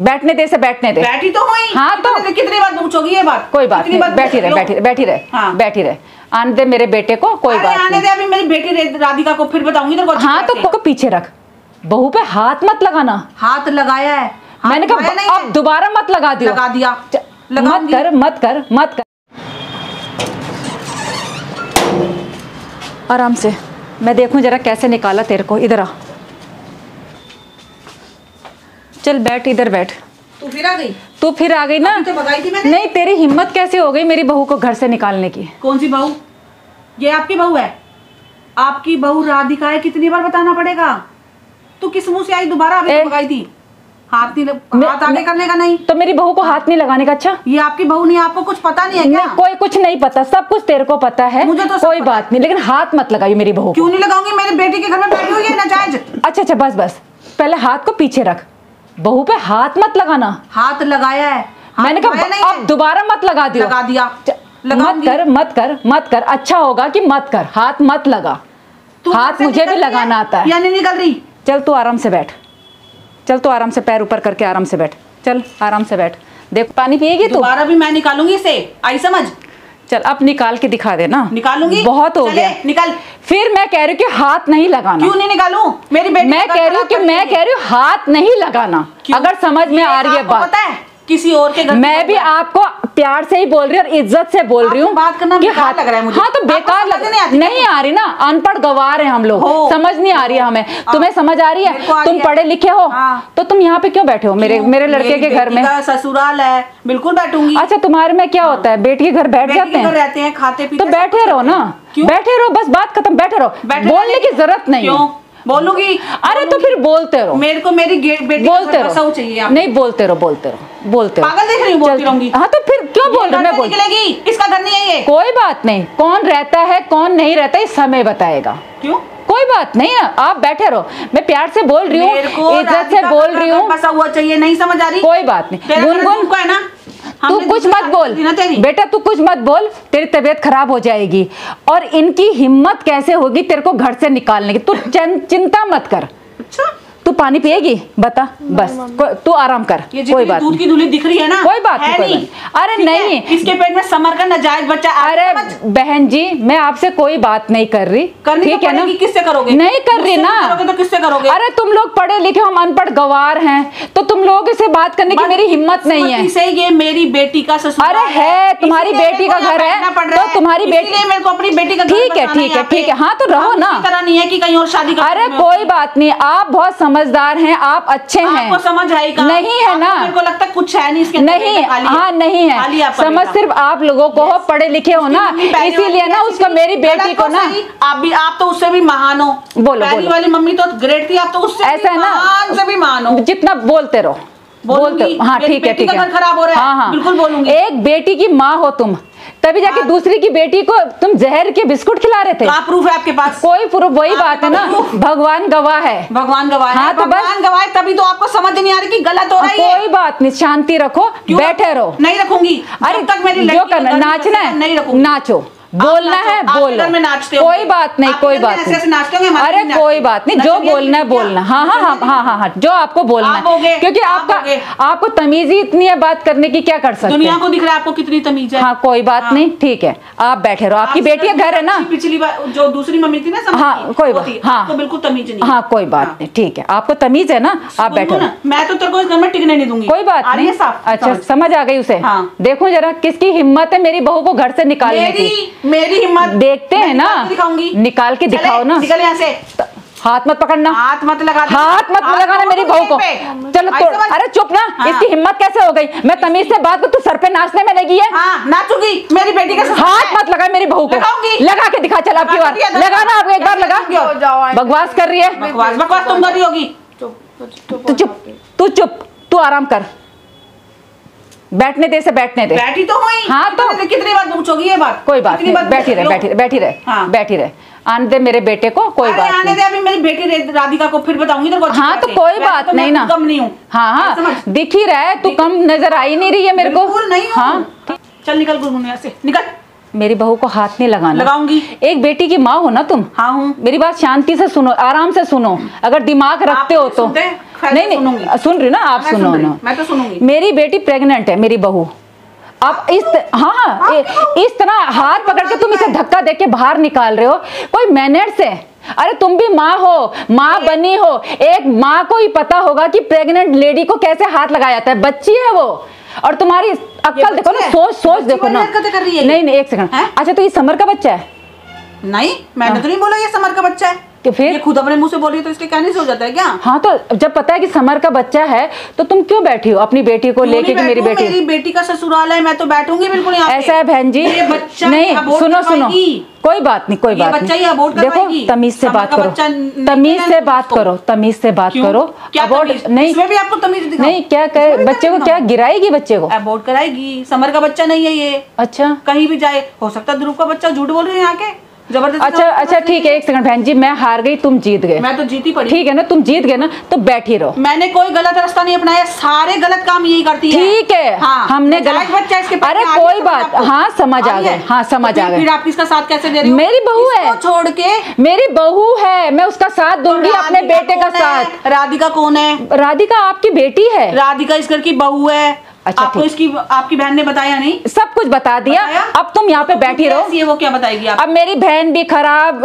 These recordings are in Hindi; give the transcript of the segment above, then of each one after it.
बैठने दे से बैठने दे। बैठी तो हुई। हाँ तो कितनी बार पूछोगी ये बात? कोई बात नहीं, बैठी रहे बैठी रहे बैठी रहे। हाँ। बैठी रहे, आने दे मेरे बेटे को, कोई बात नहीं। आने दे, अभी मेरी बेटी राधिका को फिर बताऊंगी तेरे को। हाँ तो पीछे रख, बहू पे हाथ मत लगाना। हाथ लगाया है, मैंने कहा अब दोबारा मत लगा दियो। लगा दिया, मत कर मत कर मत कर। आराम से, मैं देखूं जरा कैसे निकाला तेरे को। इधर आ, चल बैठ, इधर बैठ। तू फिर आ गई? तू फिर आ गई ना? तो भगाई थी मैंने। नहीं, तेरी हिम्मत कैसे हो गई मेरी बहू को घर से निकालने की? कौन सी बहू? ये आपकी बहू है? आपकी बहू राधिका है, कितनी बार बताना पड़ेगा? तू किस मुंह से आई दोबारा? अभी तो भगाई थी। हाथ नहीं, हाथ आगे करने का नहीं। तो मेरी बहू को हाथ नहीं लगाने का? अच्छा, ये आपकी बहू नहीं, आपको कुछ पता नहीं है क्या? कोई कुछ नहीं पता, सब कुछ तेरे को पता है। मुझे तो कोई बात नहीं, लेकिन हाथ मत लगाइए मेरी बहू को। क्यों नहीं लगाऊंगी? मेरी बेटी के घर में बैठी हुई है नाजायज। अच्छा बस बस, पहले हाथ को पीछे रख, बहू पे हाथ मत लगाना। हाथ लगाया है, मैंने कहा अब दोबारा मत लगा दियो। लगा दिया, मत कर मत कर मत कर। अच्छा होगा कि मत कर, हाथ मत लगा। हाथ मुझे भी लगाना आता है। या नहीं निकल रही? चल तू आराम से बैठ, चल तू आराम से, पैर ऊपर करके आराम से बैठ। चल आराम से बैठ। देख, पानी पिएगी तू? दोबारा भी मैं निकालूंगी इसे, आई समझ? चल अब निकाल के दिखा दे ना। निकालूंगी, बहुत हो गया। निकाल। फिर मैं कह रही हूँ कि हाथ नहीं लगाना। क्यों नहीं निकालूं? मेरी बेटी मैं कह रही हूँ हाथ नहीं लगाना। अगर समझ में आ रही है बात। पता है किसी और के घर मैं भी आपको प्यार से ही बोल रही हूँ और इज्जत से बोल रही हूँ। बात करना बेकार लग रहा है मुझे। हाँ तो बेकार नहीं आ रही ना, अनपढ़ गवार है हम लोग, समझ नहीं आ रही है हमें। तुम्हें समझ आ रही है? तुम पढ़े लिखे हो तो तुम यहाँ पे क्यों बैठे हो मेरे लड़के के घर में? ससुराल है, बिल्कुल बैठूंगी। अच्छा, तुम्हारे में क्या होता है? बेटी के घर बैठ जाते हैं, रहते हैं, खाते पीते। तो बैठे रहो ना, बैठे रहो, बस बात खत्म, बैठे रहो, बोलने की जरूरत नहीं है। बोलूंगी? अरे तो फिर बोलते रहो। मेरे को मेरी बेटी बोलते रहो, चाहिए। नहीं बोलते रहो, बोलते रहो, बोलते रहो। पागल देख रही हूँ, बोलती रहूंगी। हाँ तो फिर क्यों बोल रहे? मैं निकलेगी, इसका घर नहीं है ये। कोई बात नहीं, कौन रहता है कौन नहीं रहता ये समय बताएगा। क्यों? कोई बात नहीं ना, आप बैठे रहो, मैं प्यार से बोल रही हूँ, इज्जत से बोल रही हूँ। बसा हुआ चाहिए, नहीं समझ आ रही? कोई बात नहीं। गुनगुन को है ना, तू कुछ मत बोल बेटा, तू कुछ मत बोल, तेरी तबीयत खराब हो जाएगी। और इनकी हिम्मत कैसे होगी तेरे को घर से निकालने की? तू चिंता मत कर। अच्छा, तू पानी पिएगी? बता बस, तू आराम कर, कोई बात दूध की धुली दिख रही है ना? कोई बात नहीं। अरे नहीं, इसके पेट में समर का नाजायज बच्चा। अरे बहन जी, मैं आपसे कोई बात नहीं कर रही, ठीक है ना? किससे करोगे? नहीं कर रही ना, तो किससे करोगे? अरे तुम लोग पढ़े लिखे, हम अनपढ़ गवार हैं, तो तुम लोगों से बात करने की मेरी हिम्मत नहीं है। से ये मेरी बेटी का ससुराल अरे है, तुम्हारी बेटी का घर है तो तुम्हारी बेटी, मेरे को अपनी बेटी का ठीक है ठीक है ठीक है। हाँ तो रहो ना, तरह नहीं है कि कहीं और शादी कर। अरे कोई बात नहीं, आप बहुत समझदार हैं, आप अच्छे हैं। आपको समझ आएगा? नहीं है ना, मेरे को लगता है कुछ है नहीं इसके नहीं। हाँ नहीं है, समझ सिर्फ आप लोगों को हो, पढ़े लिखे हो ना, इसीलिए ना उसको, मेरी बेटी को ना। आप तो उससे भी महान हो। बोलो पहली वाली मम्मी तो ग्रेट थी, आप तो उससे ऐसा है ना, से भी महान हो। जितना बोलते रहो बोलते। हाँ ठीक है ठीक है, खराब हो रहा है। हाँ बिल्कुल बोलूंगी। एक बेटी की माँ हो तुम, तभी जाके दूसरी की बेटी को तुम जहर के बिस्कुट खिला रहे थे। क्या प्रूफ है आपके पास? कोई प्रूफ? वही बात है ना, भगवान गवाह है। भगवान गवाह है। हाँ तो भगवान गवाह है, तभी तो आपको समझ नहीं आ रही कि गलत हो रहा है। कोई बात नहीं, शांति रखो, बैठे रहो। नहीं रखूंगी। अरे तक मेरी जो करना, नाचना है नहीं रखूंगी, नाचो, बोलना है बोलो, कोई बात नहीं, कोई बात नहीं। अरे कोई बात नहीं, जो बोलना है बोलना। हाँ हाँ हाँ हाँ हाँ हाँ, जो आपको बोलना है, क्योंकि आपको तमीज ही इतनी है, बात करने की क्या कर सकते हैं? दुनिया को दिख रहा है आपको कितनी तमीज है। हाँ कोई बात नहीं, ठीक है, आप बैठे रहो, आपकी बेटी का घर है ना। पिछली बार जो दूसरी मम्मी थी ना, हाँ कोई बात, हाँ तो बिल्कुल तमीज नहीं। हाँ कोई बात नहीं, ठीक है, आपको तमीज है ना, आप बैठो। मैं तो तेरे को इस घर में टिकने नहीं दूंगी। कोई बात नहीं। अच्छा समझ आ गई उसे? देखो जरा किसकी हिम्मत है मेरी बहू को घर से निकालने की। मेरी हिम्मत देखते हैं ना, निकाल के दिखाओ ना। निकल यहाँ से, हाथ मत पकड़ना, हाथ मत लगा, हाथ मत लगाना मेरी बहू को। चलो तो, अरे चुप ना। इसकी हिम्मत कैसे हो गई? मैं तमीज से बात कर, तू सर पे नाचने में लगी है। हाँ नाचूंगी, मेरी बेटी का हाथ मत लगा मेरी बहू को, लगा के दिखा। चल आपकी बार लगाना, आप एक बार लगा। बकवास कर रही है, बकवास तुम कर रही होगी। तू चुप, तू चुप, तू आराम कर, बैठने दे से बैठने दे। बैठी तो हुई। हाँ तो कितनी बार पूछोगी ये बात? कोई बात नहीं, बैठी रहे बैठी रहे बैठी रहे, बैठी रहे, आने दे मेरे बेटे को, कोई बात नहीं। आने दे, अभी मेरी बेटी राधिका को फिर बताऊंगी तेरे को। हाँ तो कोई बात नहीं ना, कम नहीं हूँ। हाँ हाँ दिख ही रहा है, तू कम नजर आ ही नहीं रही है मेरे को। हाँ चल निकल गुनगुन यहाँ से, निकल। मेरी बहू को हाथ नहीं लगाना। लगाऊंगी। एक बेटी की माँ हो ना तुम। हाँ हूँ। मेरी बात शांति से सुनो, आराम से सुनो, अगर दिमाग रखते हो तो। नहीं नहीं सुन रही ना आप, सुनो ना, मैं तो सुनूंगी। मेरी बेटी प्रेग्नेंट है, मेरी बहू। अब इस हाँ इस तरह हाथ पकड़ के तुम इसे धक्का दे के बाहर निकाल रहे हो, कोई मैनर्स है? अरे तुम भी माँ हो, माँ बनी हो, एक माँ को ही पता होगा कि प्रेग्नेंट लेडी को कैसे हाथ लगाया जाता है। बच्ची है वो, और तुम्हारी अक्ल देखो ना, सोच देखो ना। नहीं नहीं, एक सेकंड। अच्छा तो ये समर का बच्चा है? नहीं, मैंने तो नहीं बोला ये समर का बच्चा है। कि फिर ये खुद अपने मुंह से बोल रही है, तो इसके कहने से हो जाता है क्या? हाँ तो जब पता है कि समर का बच्चा है तो तुम क्यों बैठी हो अपनी बेटी को लेके? कि मेरी बेटी का ससुराल है, मैं तो बैठूंगी बिल्कुल यहाँ पे। ऐसा है बहन जी, नहीं सुनो कोई बात नहीं, कोई बात नहीं। देखो तमीज से बात करो, तमीज से बात करो, तमीज से बात करो। अबॉर्ट नहीं, इसमें भी आपको तमीज नहीं, क्या करे बच्चे को, क्या गिराएगी बच्चे को? अबॉर्ट कराएगी। समर का बच्चा नहीं है ये। अच्छा, कहीं भी जाए, हो सकता है ध्रुव का बच्चा। झूठ बोल रही है यहाँ के जबरदस्ती। अच्छा ठीक है, एक सेकंड बहन जी, मैं हार गई, तुम जीत गए। मैं तो जीती पड़ी। ठीक है ना, तुम जीत गए ना, तो बैठी रहो। मैंने कोई गलत रास्ता नहीं अपनाया, सारे गलत काम यही करती है। ठीक है, हाँ, हमने गलत बच्चा इसके। अरे कोई बात, हाँ समझ आ गए, हाँ समझ आ गए। फिर आप इसका साथ कैसे दे रही हो? मेरी बहू है, छोड़ के मेरी बहू है, मैं उसका साथ दूंगी अपने बेटे का साथ। राधिका कौन है? राधिका आपकी बेटी है। राधिका इस घर की बहू है। अच्छा, आपको इसकी आपकी बहन ने बताया नहीं? सब कुछ बता दिया। अब तुम यहाँ पे बैठी रहो। वो क्या बताएगी आप? अब मेरी बहन भी खराब,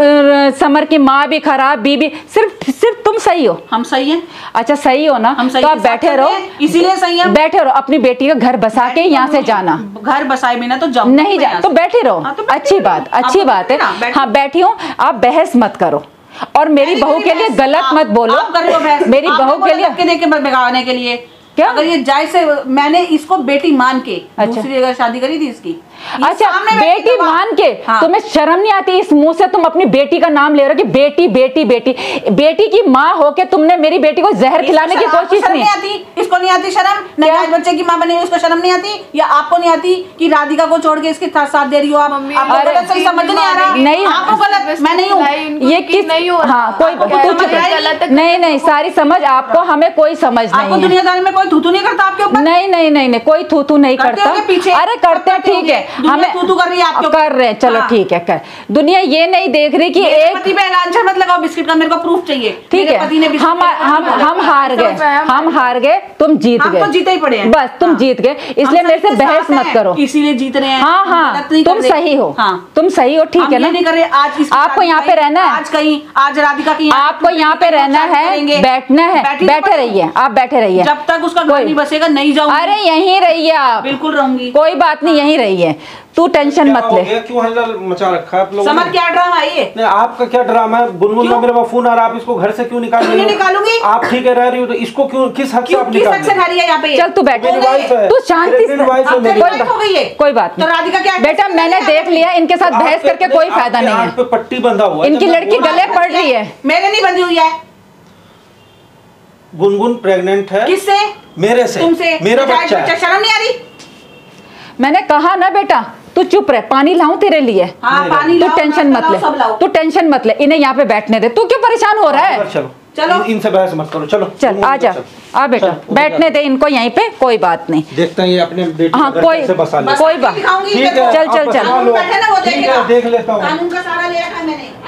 समर की माँ भी खराब, बीबी, सिर्फ तुम सही हो। हम सही हैं। अच्छा सही हो ना, हम सही तो आप बैठे रहो, इसीलिए सही है। बैठे रहो, अपनी बेटी का घर बसा के यहाँ से जाना। घर बसाए बिना तो जाओ नहीं जा, तो बैठे रहो। अच्छी बात है। हाँ बैठी हूँ, आप बहस मत करो, और मेरी बहू के लिए गलत मत बोलो। मेरी बहू के लिए भगाने के लिए क्या? अगर ये जायज से, मैंने इसको बेटी मान के दूसरी जगह शादी करी थी इसकी। अच्छा बेटी मान के, हाँ। तुम्हें शर्म नहीं आती? इस मुंह से तुम अपनी बेटी का नाम ले रहे हो कि बेटी बेटी बेटी। बेटी की माँ होके तुमने मेरी बेटी को जहर खिलाने की कोशिश नहीं आती? इसको नहीं आती शर्म? नजायज बच्चे की माँ बनी हुई, इसको शर्म नहीं आती? या आपको नहीं आती कि राधिका को छोड़ के इसके साथ दे रही हो? आपको गलत सही समझ नहीं आ रहा? नहीं, आपको गलत, मैं नहीं हूँ ये किस नहीं हो। हाँ कोई नहीं, सारी समझ आपको, हमें कोई समझ नहीं। आपको दुनियादारी में कोई थूथू नहीं करता आपके ऊपर? नहीं, कोई थूथू नहीं करता। अरे करते हैं, ठीक है, हमें थूथू कर रही है आपके, कर रहे हैं, चलो ठीक है कर। दुनिया ये नहीं देख रही कि एक पति पे आंसर मत लगाओ बिस्किट का, मेरे को प्रूफ चाहिए। ठीक है, हम हार गए, तुम जीत गए। तो जीते ही पड़े हैं, बस तुम जीत गए, इसलिए मेरे से बहस मत करो। इसीलिए जीत रहे हैं। हाँ तुम सही हो, तुम सही हो, ठीक है ना? नहीं कर रहे आज। आपको यहाँ पे रहना है, आज कहीं, आज राधिका की, आपको यहाँ पे रहना है, बैठना है, बैठे रहिए, आप बैठे रहिए जब तक उसका घर नहीं बसेगा। नहीं जाऊंगी। अरे यहीं रहिए आप, बिल्कुल रहूंगी, कोई बात नहीं, यहीं रहिए, तू टेंशन मत ले। क्यों हल्ला मचा रखा है आप लोगों ने? समझ क्या ड्रामा है ये? नहीं आपका क्या ड्रामा है? बुनबुन का मेरे पास फोन आ रहा है, आप इसको घर से क्यों निकाल रही हो? निकालूंगी। आप ठीक है रह रही हो, तो इसको क्यों, किस हक से आप निकाल रही हो? चल तू बैठ, तू शांति से, कोई बात नहीं। तो राधिका क्या? बेटा मैंने देख लिया, इनके साथ बहस करके कोई फायदा नहीं है। पट्टी बंधा हुआ है, इनकी लड़की गले पड़ रही है। मेरे नहीं बंधी हुई है। गुनगुन प्रेग्नेंट है। किससे? मेरे से। तुमसे? मेरा बच्चा है। शर्म नहीं आ रही? मैंने कहा ना बेटा, तू चुप रह, पानी लाऊं तेरे लिए? हाँ, पानी तू टेंशन मत ले, तू टेंशन मत ले, इन्हें यहाँ पे बैठने दे। तू क्यों परेशान हो रहा है? चलो इनसे बहस मत करो, चलो चल आ जा, आ बेटा बैठने दे इनको यहीं पे, कोई बात नहीं। देखते हैं ये अपने बेटे हाँ कोई बात, ठीक है, चल देख लेता हूँ। कानून का सहारा ले रखा है मैंने।